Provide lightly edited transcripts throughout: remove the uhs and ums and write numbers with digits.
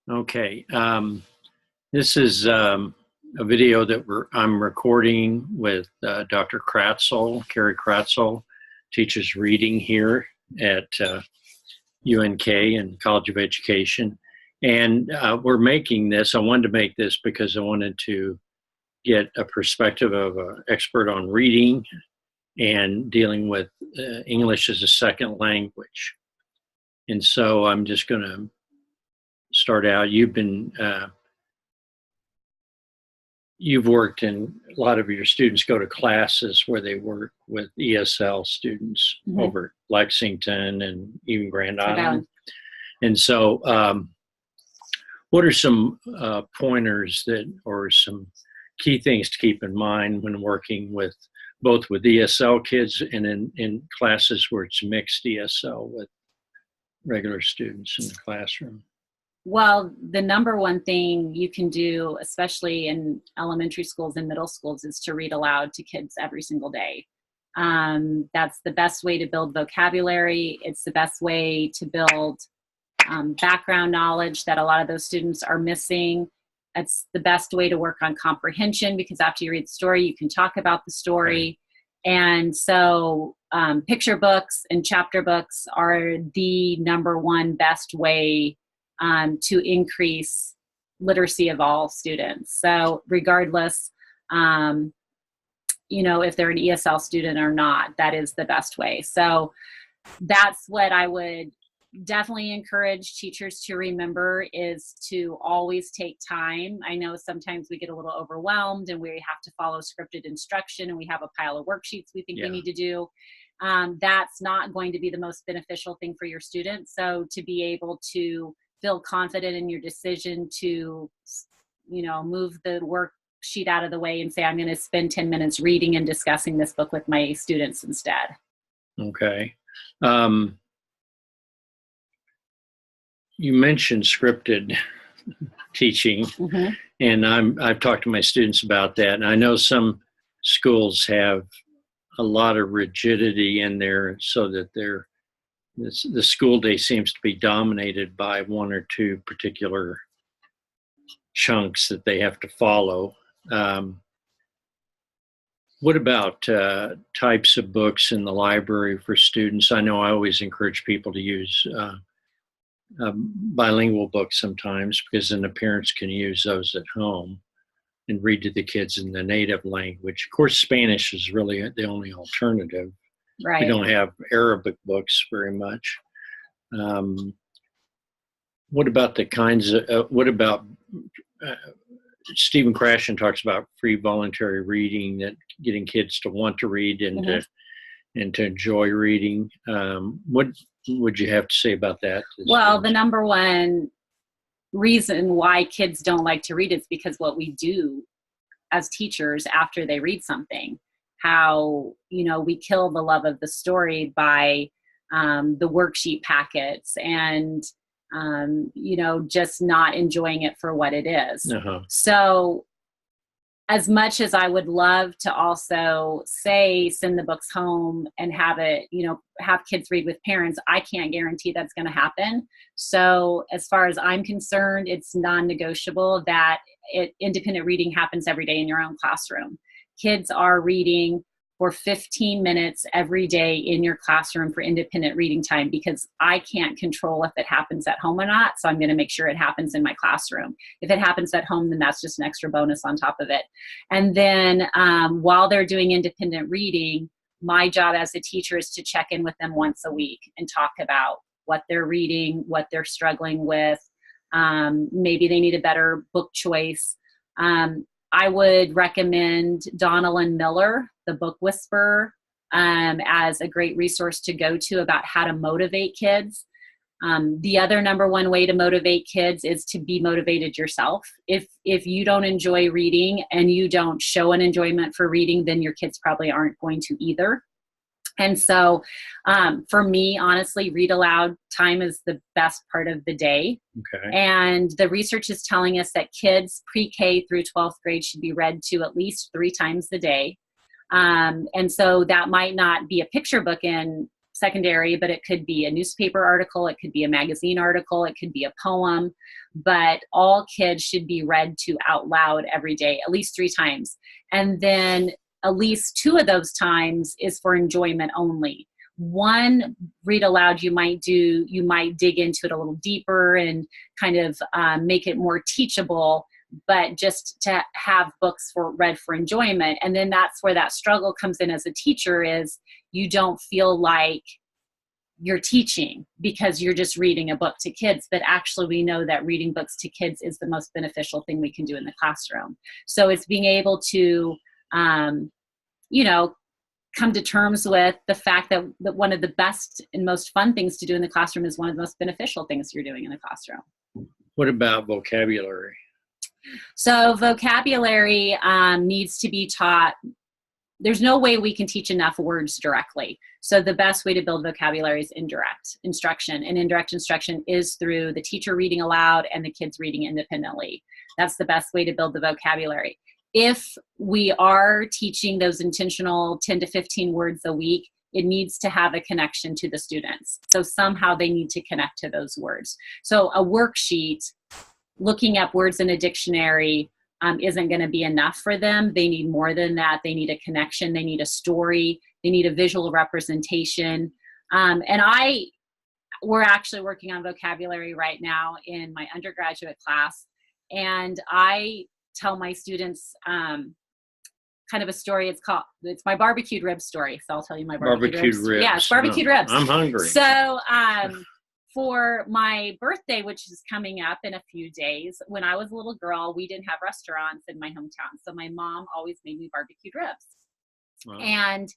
Okay. This is a video that I'm recording with Dr. Kratzel. Carrie Kratzel teaches reading here at UNK and College of Education. And we're making this. I wanted to make this because I wanted to get a perspective of an expert on reading and dealing with English as a second language. And so I'm just going to start out. You've worked, and a lot of your students go to classes where they work with ESL students over at Lexington and even Grand Island. And so what are some pointers or some key things to keep in mind when working with both with ESL kids and in classes where it's mixed ESL with regular students in the classroom? Well, the number one thing you can do, especially in elementary schools and middle schools, is to read aloud to kids every single day. That's the best way to build vocabulary. It's the best way to build background knowledge that a lot of those students are missing. It's the best way to work on comprehension, because after you read the story, you can talk about the story. And so picture books and chapter books are the number one best way to increase literacy of all students. So regardless, if they're an ESL student or not, that is the best way. So that's what I would definitely encourage teachers to remember, is to always take time. I know sometimes we get a little overwhelmed and we have to follow scripted instruction and we have a pile of worksheets we think we need to do. That's not going to be the most beneficial thing for your students. So to be able to feel confident in your decision to, move the worksheet out of the way and say, I'm going to spend 10 minutes reading and discussing this book with my students instead. Okay. You mentioned scripted teaching, and I've talked to my students about that. And I know some schools have a lot of rigidity in there so that the school day seems to be dominated by one or two particular chunks that they have to follow. What about types of books in the library for students? I know I always encourage people to use bilingual books sometimes, because then the parents can use those at home and read to the kids in the native language. Of course, Spanish is really the only alternative. Right. We don't have Arabic books very much. What about the kinds of, Stephen Krashen talks about free voluntary reading, that getting kids to want to read and to enjoy reading. What would you have to say about that? Well, the number one reason why kids don't like to read is because what we do as teachers after they read something, how, we kill the love of the story by the worksheet packets and, just not enjoying it for what it is. So as much as I would love to also say, send the books home and have it, have kids read with parents, I can't guarantee that's going to happen. So as far as I'm concerned, it's non-negotiable that independent reading happens every day in your own classroom. Kids are reading for 15 minutes every day in your classroom for independent reading time, because I can't control if it happens at home or not. So I'm going to make sure it happens in my classroom. If it happens at home, then that's just an extra bonus on top of it. And then while they're doing independent reading, my job as a teacher is to check in with them once a week and talk about what they're reading, what they're struggling with. Maybe they need a better book choice. I would recommend Donald Miller, The Book Whisperer, as a great resource to go to about how to motivate kids. The other number one way to motivate kids is to be motivated yourself. If you don't enjoy reading and you don't show an enjoyment for reading, then your kids probably aren't going to either. And so for me, honestly, read aloud time is the best part of the day. Okay. And the research is telling us that kids pre-K through 12th grade should be read to at least 3 times a day. And so that might not be a picture book in secondary, but it could be a newspaper article, it could be a magazine article, it could be a poem, but all kids should be read to out loud every day, at least 3 times. And then at least 2 of those times is for enjoyment only. One read aloud you might dig into it a little deeper and kind of make it more teachable, but just to have books read for enjoyment. And then that's where that struggle comes in as a teacher, is you don't feel like you're teaching because you're just reading a book to kids. But actually we know that reading books to kids is the most beneficial thing we can do in the classroom. So it's being able to, come to terms with the fact that one of the best and most fun things to do in the classroom is one of the most beneficial things you're doing in the classroom. What about vocabulary? So vocabulary needs to be taught. There's no way we can teach enough words directly. So the best way to build vocabulary is indirect instruction. And indirect instruction is through the teacher reading aloud and the kids reading independently. That's the best way to build the vocabulary. If we are teaching those intentional 10 to 15 words a week, it needs to have a connection to the students. So somehow they need to connect to those words. So a worksheet, looking up words in a dictionary, isn't going to be enough for them. They need more than that. They need a connection. They need a story. They need a visual representation. We're actually working on vocabulary right now in my undergraduate class. And I tell my students kind of a story. It's my barbecued ribs story. So I'll tell you my barbecued ribs. Yes, barbecued ribs. I'm hungry. So for my birthday, which is coming up in a few days, when I was a little girl, we didn't have restaurants in my hometown. So my mom always made me barbecued ribs. Wow. And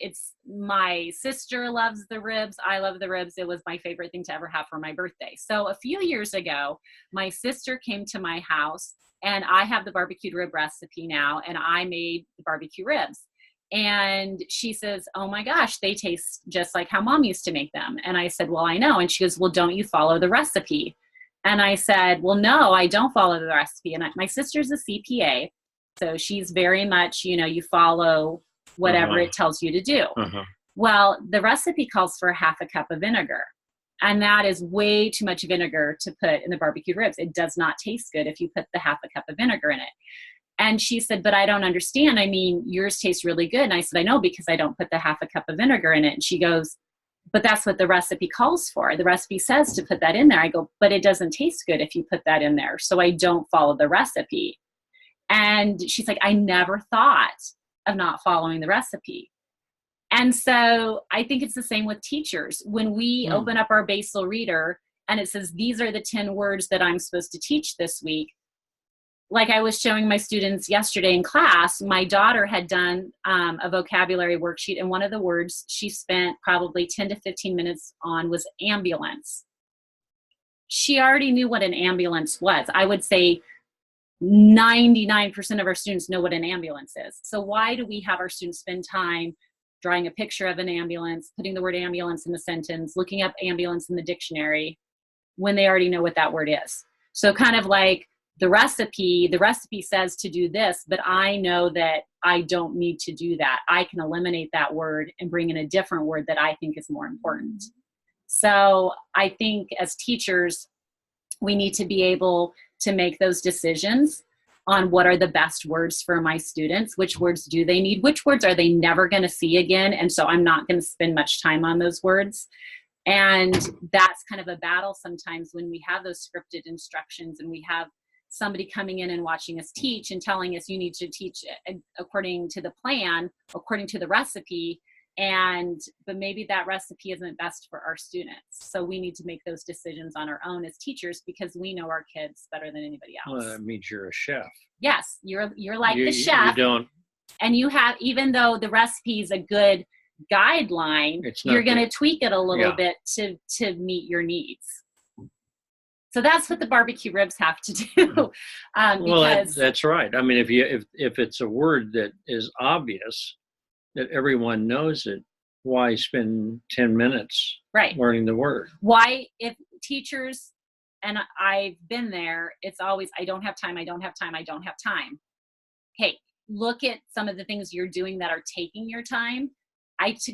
it's my sister loves the ribs. I love the ribs. It was my favorite thing to ever have for my birthday. So a few years ago, my sister came to my house, and I have the barbecued rib recipe now, and I made the barbecue ribs. And she says, oh my gosh, they taste just like how Mom used to make them. And I said, well, I know. And she goes, well, don't you follow the recipe? And I said, well, no, I don't follow the recipe. And my sister's a CPA. So she's very much, you follow whatever it tells you to do. Well, the recipe calls for 1/2 cup of vinegar. And that is way too much vinegar to put in the barbecued ribs. It does not taste good if you put the 1/2 cup of vinegar in it. And she said, but I don't understand. I mean, yours tastes really good. And I said, I know, because I don't put the 1/2 cup of vinegar in it. And she goes, but that's what the recipe calls for. The recipe says to put that in there. I go, but it doesn't taste good if you put that in there. So I don't follow the recipe. And she's like, I never thought of not following the recipe. And so I think it's the same with teachers. When we open up our basal reader and it says, these are the 10 words that I'm supposed to teach this week. Like I was showing my students yesterday in class, my daughter had done a vocabulary worksheet, and one of the words she spent probably 10 to 15 minutes on was ambulance. She already knew what an ambulance was. I would say 99% of our students know what an ambulance is. So why do we have our students spend time drawing a picture of an ambulance, putting the word ambulance in the sentence, looking up ambulance in the dictionary, when they already know what that word is? So kind of like the recipe says to do this, but I know that I don't need to do that. I can eliminate that word and bring in a different word that I think is more important. So I think as teachers, we need to be able to make those decisions on what are the best words for my students, which words do they need, which words are they never going to see again, and so I'm not going to spend much time on those words. And that's kind of a battle sometimes when we have those scripted instructions and we have somebody coming in and watching us teach and telling us you need to teach according to the plan, according to the recipe, but maybe that recipe isn't best for our students. So we need to make those decisions on our own as teachers because we know our kids better than anybody else. Well, that means you're a chef. Yes, you're like the chef. You don't. And you have, even though the recipe is a good guideline, you're going to tweak it a little bit to meet your needs. So that's what the barbecue ribs have to do. Well, that's right. I mean, if it's a word that is obvious, that everyone knows it, why spend 10 minutes learning the word? Why, if teachers, and I've been there, it's always, I don't have time. Okay, look at some of the things you're doing that are taking your time.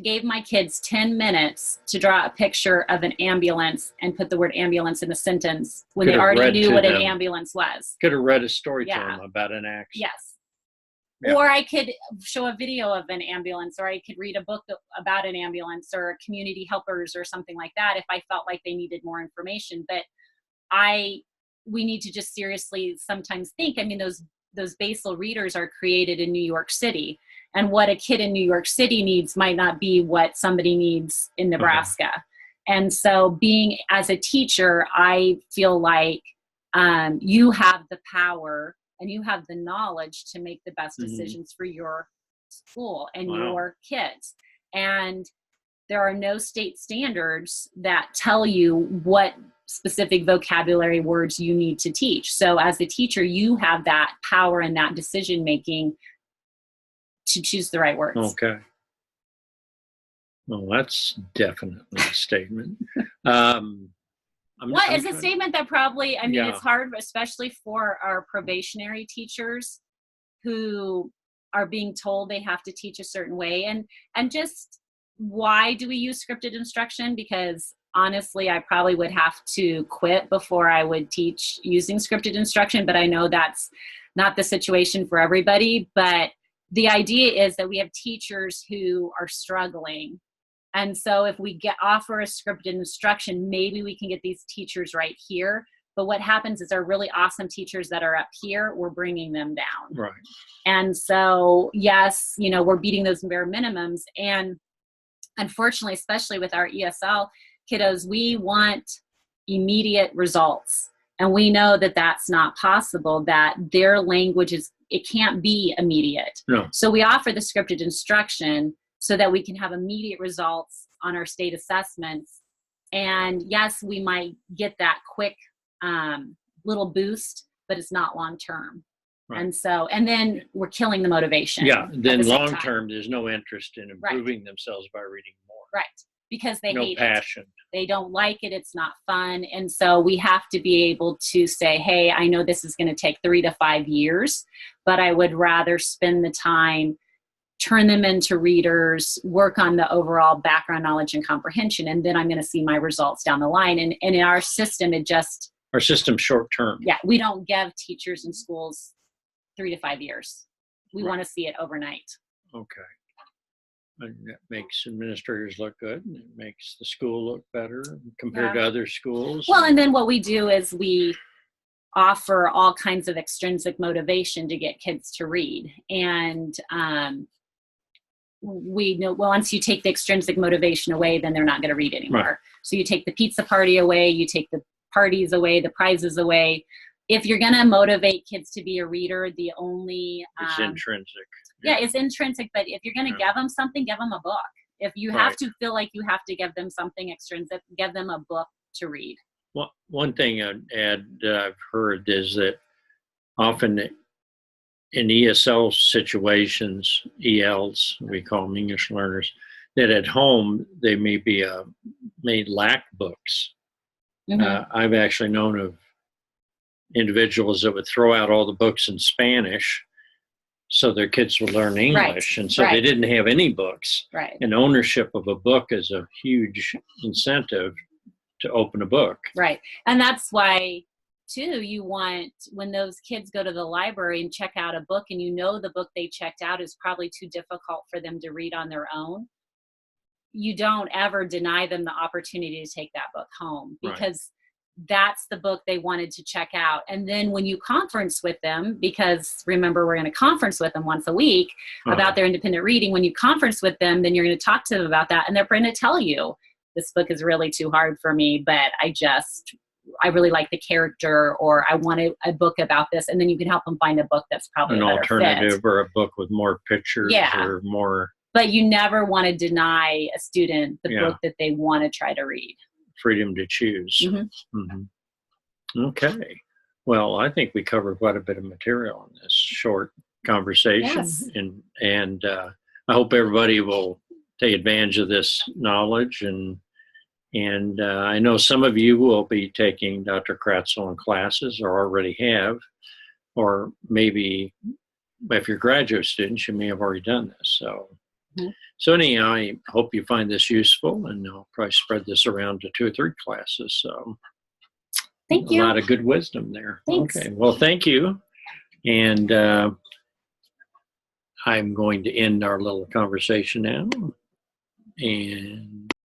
gave my kids 10 minutes to draw a picture of an ambulance and put the word ambulance in the sentence when they already knew what an ambulance was. Could have read a story to them about an accident. Yes. Yeah. Or I could show a video of an ambulance, or I could read a book about an ambulance or community helpers or something like that if I felt like they needed more information. But we need to just seriously sometimes think, I mean, those basal readers are created in New York City, and what a kid in New York City needs might not be what somebody needs in Nebraska. And so as a teacher, I feel like you have the power and you have the knowledge to make the best decisions for your school and your kids. And there are no state standards that tell you what specific vocabulary words you need to teach. So as a teacher, you have that power and that decision making to choose the right words. Okay. Well, that's definitely a statement. It's a statement that probably, I mean, it's hard, especially for our probationary teachers who are being told they have to teach a certain way. And just why do we use scripted instruction? Because honestly, I probably would have to quit before I would teach using scripted instruction, but I know that's not the situation for everybody. But the idea is that we have teachers who are struggling. And so if we offer a scripted instruction, maybe we can get these teachers right here. But what happens is our really awesome teachers that are up here, we're bringing them down. Right. And so, yes, we're beating those bare minimums. And unfortunately, especially with our ESL kiddos, we want immediate results. And we know that that's not possible, that their language it can't be immediate. No. So we offer the scripted instruction so that we can have immediate results on our state assessments. And yes, we might get that quick little boost, but it's not long-term. Right. And then we're killing the motivation. Yeah, then long-term, there's no interest in improving themselves by reading more. Right, because they hate no passion. They don't like it. It's not fun. And so we have to be able to say, hey, I know this is going to take 3 to 5 years, but I would rather spend the time, turn them into readers, work on the overall background knowledge and comprehension, and then I'm going to see my results down the line. And in our system, our system's short-term. Yeah, we don't give teachers in schools 3 to 5 years. We want to see it overnight. Okay. And that makes administrators look good, and it makes the school look better compared to other schools. Well, and then what we do is we offer all kinds of extrinsic motivation to get kids to read. And we know once you take the extrinsic motivation away, then they're not going to read anymore. Right. So you take the pizza party away, you take the parties away, the prizes away. If you're going to motivate kids to be a reader, the only... it's intrinsic. Yeah, it's intrinsic, but if you're going to give them something, give them a book. If you have to feel like you have to give them something extrinsic, give them a book to read. Well, one thing I'd add that I've heard is that often in ESL situations, ELs, we call them English learners, that at home they may lack books. I've actually known of individuals that would throw out all the books in Spanish so their kids would learn English. And so they didn't have any books. Right. And ownership of a book is a huge incentive to open a book. Right. And that's why, too, you want, when those kids go to the library and check out a book and the book they checked out is probably too difficult for them to read on their own, you don't ever deny them the opportunity to take that book home, because that's the book they wanted to check out. And then when you conference with them, because remember, we're going to conference with them once a week about their independent reading. When you conference with them, then you're going to talk to them about that. And they're going to tell you, this book is really too hard for me, but I really like the character, or I want a book about this. And then you can help them find a book that's probably an a better alternative fit. Or a book with more pictures or more. But you never want to deny a student the book that they want to try to read. Freedom to choose. Okay. Well, I think we covered quite a bit of material in this short conversation. Yes. And I hope everybody will take advantage of this knowledge. And I know some of you will be taking Dr. Kratzel classes, or already have, or maybe if you're graduate students, you may have already done this. So Mhm. So anyhow, I hope you find this useful, and I'll probably spread this around to 2 or 3 classes. So Thank a you. lot of good wisdom there. Thanks. Okay, well, thank you. And I'm going to end our little conversation now. And